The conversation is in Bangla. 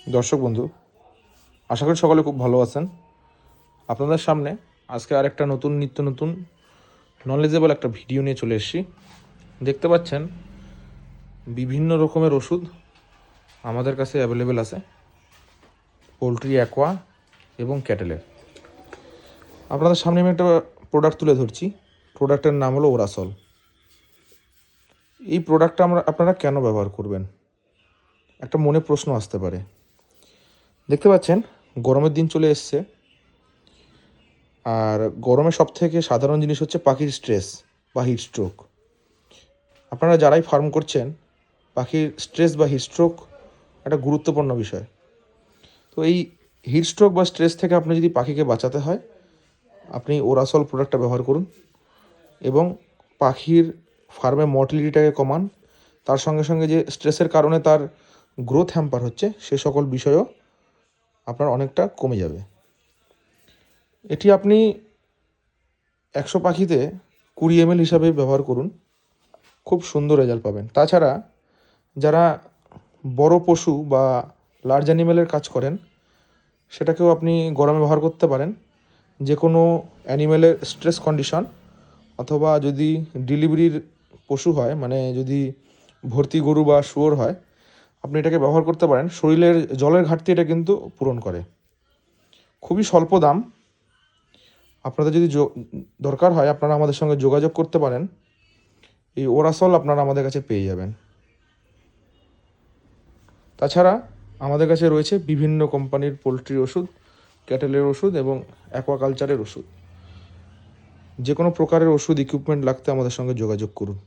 দর্শক বন্ধু, আশা করি সকলে খুব ভালো আছেন। আপনাদের সামনে আজকে আরেকটা নিত্য নতুন নলেজেবল একটা ভিডিও নিয়ে চলে এসেছি। দেখতে পাচ্ছেন বিভিন্ন রকমের ওষুধ আমাদের কাছে অ্যাভেলেবেল আছে, পোলট্রি, অ্যাকোয়া এবং ক্যাটেলের। আপনাদের সামনে আমি একটা প্রোডাক্ট তুলে ধরছি। প্রোডাক্টের নাম হলো ওরাসল। এই প্রোডাক্টটা আপনারা কেন ব্যবহার করবেন, একটা মনে প্রশ্ন আসতে পারে। দেখতে পাচ্ছেন গরমের দিন চলে এসছে, আর গরমে সবথেকে সাধারণ জিনিস হচ্ছে পাখির স্ট্রেস বা হিট স্ট্রোক। আপনারা যারাই ফার্ম করছেন, পাখির স্ট্রেস বা হিট স্ট্রোক একটা গুরুত্বপূর্ণ বিষয়। তো এই হিট স্ট্রোক বা স্ট্রেস থেকে আপনি যদি পাখিকে বাঁচাতে হয়, আপনি ওরাসল প্রোডাক্টটা ব্যবহার করুন এবং পাখির ফার্মে মর্টিলিটিটাকে কমান। তার সঙ্গে সঙ্গে যে স্ট্রেসের কারণে তার গ্রোথ হ্যাম্পার হচ্ছে, সে সকল বিষয়ও আপনার অনেকটা কমে যাবে। এটি আপনি 100 পাখিতে 20 ml হিসাবে ব্যবহার করুন, খুব সুন্দর রেজাল্ট পাবেন। তাছাড়া যারা বড় পশু বা লার্জ অ্যানিমেলের কাজ করেন, সেটাকেও আপনি গরমে ব্যবহার করতে পারেন। যে কোনো অ্যানিমেলের স্ট্রেস কন্ডিশন অথবা যদি ডেলিভারির পশু হয়, মানে যদি ভর্তি গরু বা শুয়োর হয়, আপনি এটাকে ব্যবহার করতে পারেন। শরীরের জলের ঘাটতি এটা কিন্তু পূরণ করে। খুবই স্বল্প দাম। আপনাদের যদি দরকার হয়, আপনারা আমাদের সঙ্গে যোগাযোগ করতে পারেন। এই ওরাসল আপনারা আমাদের কাছে পেয়ে যাবেন। তাছাড়া আমাদের কাছে রয়েছে বিভিন্ন কোম্পানির পোলট্রির ওষুধ, ক্যাটেলের ওষুধ এবং অ্যাকোয়াকালচারের ওষুধ। যে কোনো প্রকারের ওষুধ ইকুইপমেন্ট লাগতে আমাদের সঙ্গে যোগাযোগ করুন।